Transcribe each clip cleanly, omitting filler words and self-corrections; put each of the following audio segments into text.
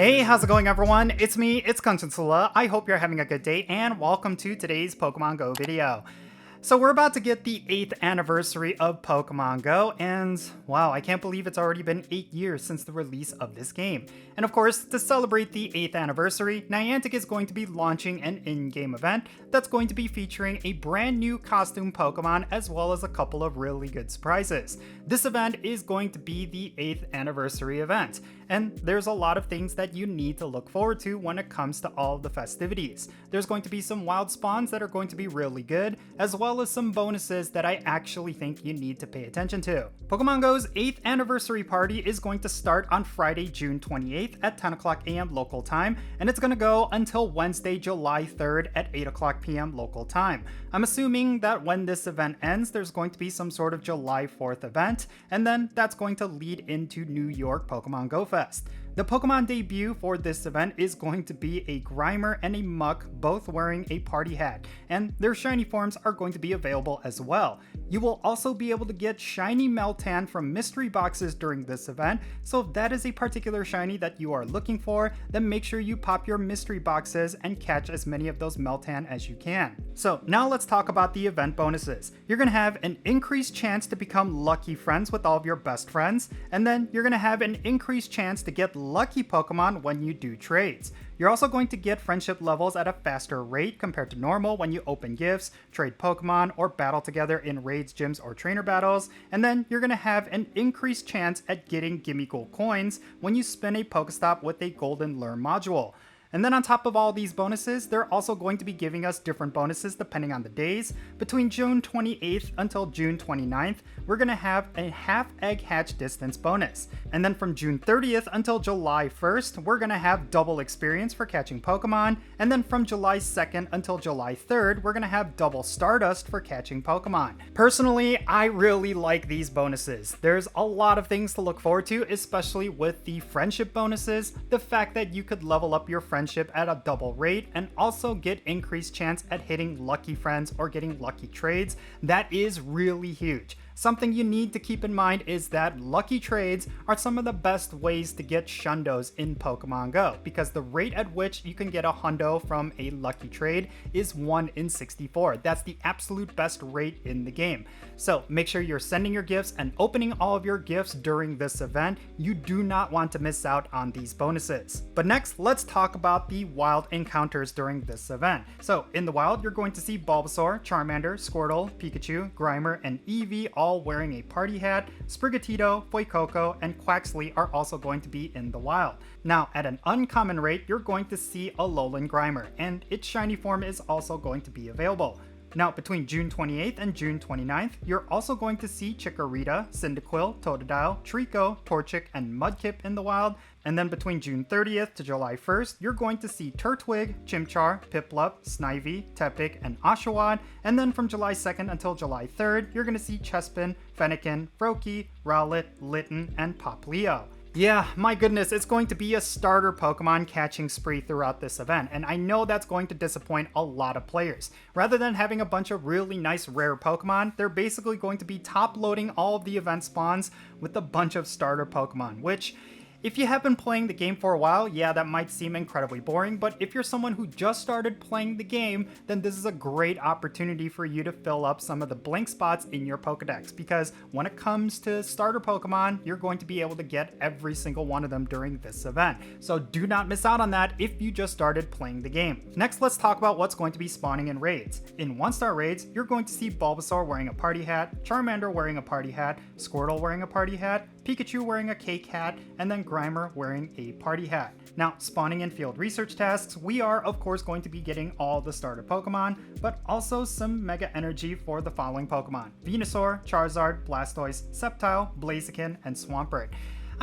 Hey, how's it going everyone? It's me, it's Jinsula. I hope you're having a good day and welcome to today's Pokemon Go video. So we're about to get the 8th anniversary of Pokemon Go, and wow, I can't believe it's already been 8 years since the release of this game. And of course, to celebrate the 8th anniversary, Niantic is going to be launching an in-game event that's going to be featuring a brand new costume Pokemon as well as a couple of really good surprises. This event is going to be the 8th anniversary event, and there's a lot of things that you need to look forward to when it comes to all of the festivities. There's going to be some wild spawns that are going to be really good, as well as some bonuses that I actually think you need to pay attention to. Pokemon Go's 8th anniversary party is going to start on Friday, June 28th at 10 o'clock a.m. local time, and it's going to go until Wednesday, July 3rd at 8 o'clock p.m. local time. I'm assuming that when this event ends, there's going to be some sort of July 4th event, and then that's going to lead into New York Pokemon Go Fest. The Pokemon debut for this event is going to be a Grimer and a Muck, both wearing a party hat, and their shiny forms are going to be available as well. You will also be able to get shiny Meltan from mystery boxes during this event, so if that is a particular shiny that you are looking for, then make sure you pop your mystery boxes and catch as many of those Meltan as you can. So now let's talk about the event bonuses. You're going to have an increased chance to become lucky friends with all of your best friends, and then you're going to have an increased chance to get lucky Pokemon when you do trades. You're also going to get friendship levels at a faster rate compared to normal when you open gifts, trade Pokemon, or battle together in raids, gyms, or trainer battles, and then you're going to have an increased chance at getting Gimme Gold coins when you spin a Pokestop with a Golden Lure module. And then on top of all these bonuses, they're also going to be giving us different bonuses depending on the days. Between June 28th until June 29th, we're going to have a half egg hatch distance bonus. And then from June 30th until July 1st, we're going to have double experience for catching Pokemon. And then from July 2nd until July 3rd, we're going to have double Stardust for catching Pokemon. Personally, I really like these bonuses. There's a lot of things to look forward to, especially with the friendship bonuses, the fact that you could level up your friendship at a double rate and also get increased chance at hitting lucky friends or getting lucky trades. That is really huge. Something you need to keep in mind is that lucky trades are some of the best ways to get shundos in Pokemon Go, because the rate at which you can get a hundo from a lucky trade is 1 in 64. That's the absolute best rate in the game. So make sure you're sending your gifts and opening all of your gifts during this event. You do not want to miss out on these bonuses. But next, let's talk about the wild encounters during this event. So in the wild, you're going to see Bulbasaur, Charmander, Squirtle, Pikachu, Grimer, and Eevee all wearing a party hat. Sprigatito, Fuecoco, and Quaxly are also going to be in the wild. Now, at an uncommon rate, you're going to see a Alolan Grimer, and its shiny form is also going to be available. Now, between June 28th and June 29th, you're also going to see Chikorita, Cyndaquil, Totodile, Trico, Torchic, and Mudkip in the wild. And then between June 30th to July 1st, you're going to see Turtwig, Chimchar, Piplup, Snivy, Tepig, and Oshawott. And then from July 2nd until July 3rd, you're going to see Chespin, Fennekin, Froakie, Rowlet, Litten, and Poplio. Yeah, my goodness, it's going to be a starter Pokemon catching spree throughout this event, and I know that's going to disappoint a lot of players. Rather than having a bunch of really nice rare Pokemon, they're basically going to be top-loading all of the event spawns with a bunch of starter Pokemon, which, if you have been playing the game for a while, yeah, that might seem incredibly boring, but if you're someone who just started playing the game, then this is a great opportunity for you to fill up some of the blank spots in your Pokedex, because when it comes to starter Pokemon, you're going to be able to get every single one of them during this event. So do not miss out on that if you just started playing the game. Next, let's talk about what's going to be spawning in raids. In 1-star raids, you're going to see Bulbasaur wearing a party hat, Charmander wearing a party hat, Squirtle wearing a party hat, Pikachu wearing a cake hat, and then Grimer wearing a party hat. Now, spawning in field research tasks, we are of course going to be getting all the starter Pokemon, but also some Mega Energy for the following Pokemon: Venusaur, Charizard, Blastoise, Sceptile, Blaziken, and Swampert.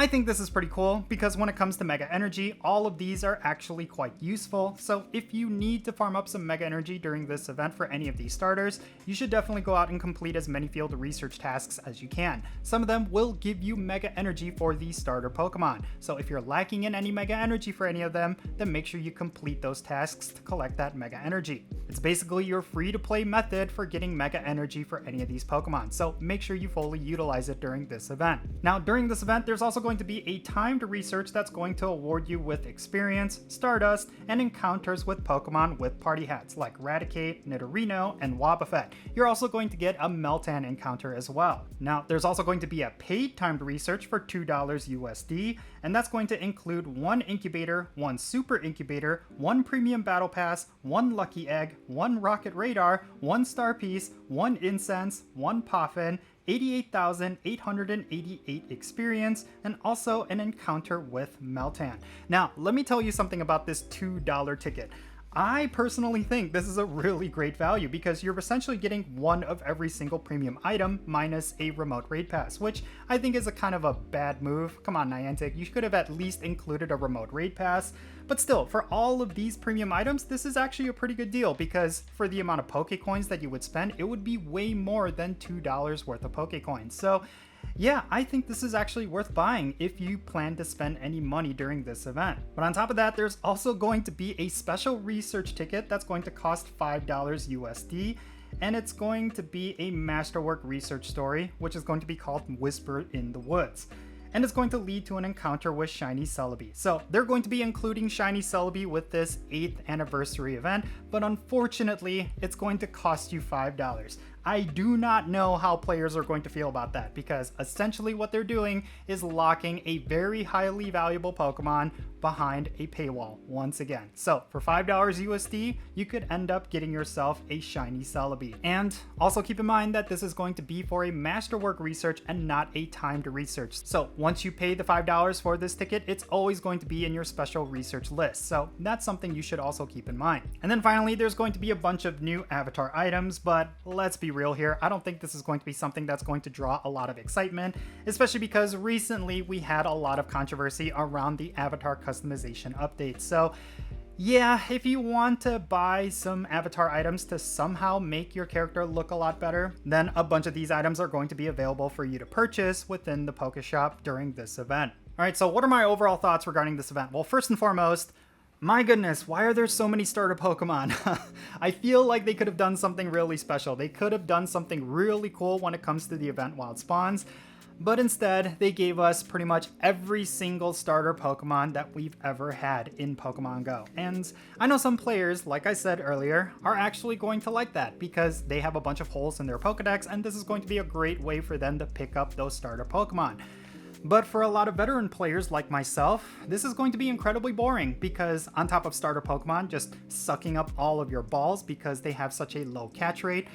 I think this is pretty cool because when it comes to Mega Energy, all of these are actually quite useful. So if you need to farm up some Mega Energy during this event for any of these starters, you should definitely go out and complete as many field research tasks as you can. Some of them will give you Mega Energy for these starter Pokemon. So if you're lacking in any Mega Energy for any of them, then make sure you complete those tasks to collect that Mega Energy. It's basically your free-to-play method for getting Mega Energy for any of these Pokemon, so make sure you fully utilize it during this event. Now, during this event, there's also going to be a timed research that's going to award you with experience, Stardust, and encounters with Pokemon with party hats like Raticate, Nidorino, and Wobbuffet. You're also going to get a Meltan encounter as well. Now, there's also going to be a paid timed research for $2 USD, and that's going to include 1 incubator, 1 super incubator, 1 premium battle pass, 1 lucky egg, 1 rocket radar, 1 star piece, 1 incense, 1 poffin, 88,888 experience, and also an encounter with Meltan. Now, let me tell you something about this $2 ticket. I personally think this is a really great value because you're essentially getting one of every single premium item minus a remote raid pass, which I think is a kind of a bad move. Come on, Niantic, you could have at least included a remote raid pass. But still, for all of these premium items, this is actually a pretty good deal because for the amount of Pokecoins that you would spend, it would be way more than $2 worth of Pokecoins. So yeah, I think this is actually worth buying if you plan to spend any money during this event. But on top of that, there's also going to be a special research ticket that's going to cost $5 USD, and it's going to be a masterwork research story, which is going to be called Whisper in the Woods. And it's going to lead to an encounter with Shiny Celebi. So they're going to be including Shiny Celebi with this 8th anniversary event, but unfortunately, it's going to cost you $5. I do not know how players are going to feel about that because essentially what they're doing is locking a very highly valuable Pokemon behind a paywall once again. So for $5 USD, you could end up getting yourself a Shiny Celebi. And also keep in mind that this is going to be for a masterwork research and not a timed research. So once you pay the $5 for this ticket, it's always going to be in your special research list. So that's something you should also keep in mind. And then finally, there's going to be a bunch of new avatar items, but let's be real here. I don't think this is going to be something that's going to draw a lot of excitement, especially because recently we had a lot of controversy around the avatar customization update. So yeah, if you want to buy some avatar items to somehow make your character look a lot better, then a bunch of these items are going to be available for you to purchase within the Pokeshop during this event. All right, so what are my overall thoughts regarding this event? Well, first and foremost, my goodness, why are there so many starter Pokemon? I feel like they could have done something really special. They could have done something really cool when it comes to the event while it spawns, but instead they gave us pretty much every single starter Pokemon that we've ever had in Pokemon Go. And I know some players, like I said earlier, are actually going to like that because they have a bunch of holes in their Pokedex and this is going to be a great way for them to pick up those starter Pokemon. But for a lot of veteran players like myself, this is going to be incredibly boring because on top of starter Pokemon just sucking up all of your balls because they have such a low catch rate,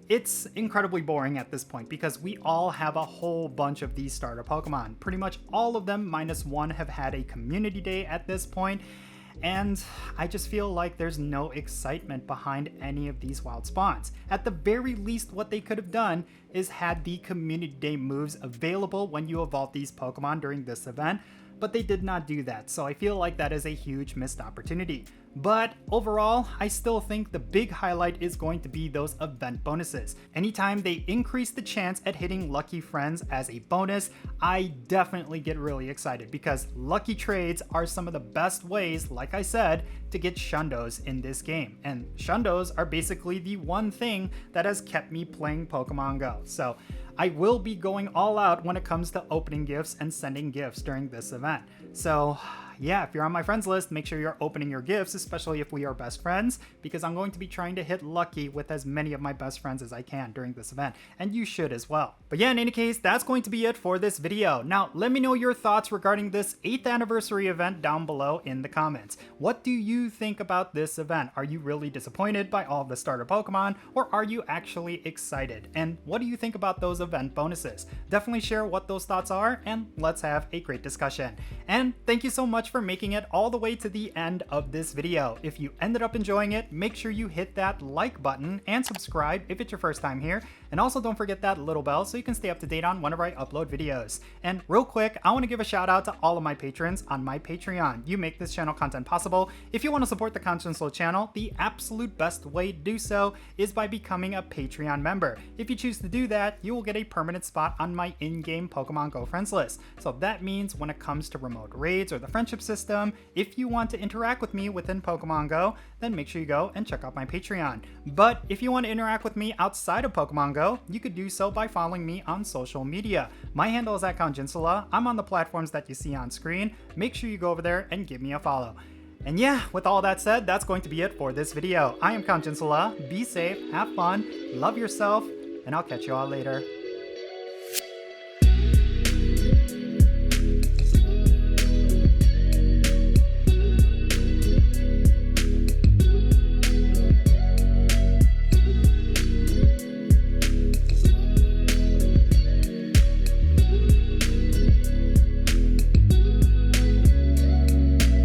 it's incredibly boring at this point because we all have a whole bunch of these starter Pokemon. Pretty much all of them minus one have had a community day at this point, and I just feel like there's no excitement behind any of these wild spawns. At the very least, what they could have done is had the community day moves available when you evolve these Pokemon during this event, but they did not do that, so I feel like that is a huge missed opportunity. But overall, I still think the big highlight is going to be those event bonuses. Anytime they increase the chance at hitting lucky friends as a bonus, I definitely get really excited because lucky trades are some of the best ways, like I said, to get shundos in this game. And shundos are basically the one thing that has kept me playing Pokemon Go. So I will be going all out when it comes to opening gifts and sending gifts during this event. So yeah, if you're on my friends list, make sure you're opening your gifts, especially if we are best friends, because I'm going to be trying to hit lucky with as many of my best friends as I can during this event, and you should as well. But yeah, in any case, that's going to be it for this video. Now, let me know your thoughts regarding this 8th anniversary event down below in the comments. What do you think about this event? Are you really disappointed by all the starter Pokemon, or are you actually excited? And what do you think about those event bonuses? Definitely share what those thoughts are, and let's have a great discussion. And thank you so much for making it all the way to the end of this video. If you ended up enjoying it, make sure you hit that like button and subscribe if it's your first time here. And also don't forget that little bell so you can stay up to date on whenever I upload videos. And real quick, I want to give a shout out to all of my patrons on my Patreon. You make this channel content possible. If you want to support the Conscience channel, the absolute best way to do so is by becoming a Patreon member. If you choose to do that, you will get a permanent spot on my in-game Pokemon Go friends list. So that means when it comes to remote raids or the friendship system, if you want to interact with me within Pokemon Go, then make sure you go and check out my Patreon. But if you want to interact with me outside of Pokemon Go, Go, you could do so by following me on social media. My handle is @Jinsula. I'm on the platforms that you see on screen. Make sure you go over there and give me a follow. And yeah, with all that said, that's going to be it for this video. I am Jinsula. Be safe, have fun, love yourself, and I'll catch you all later.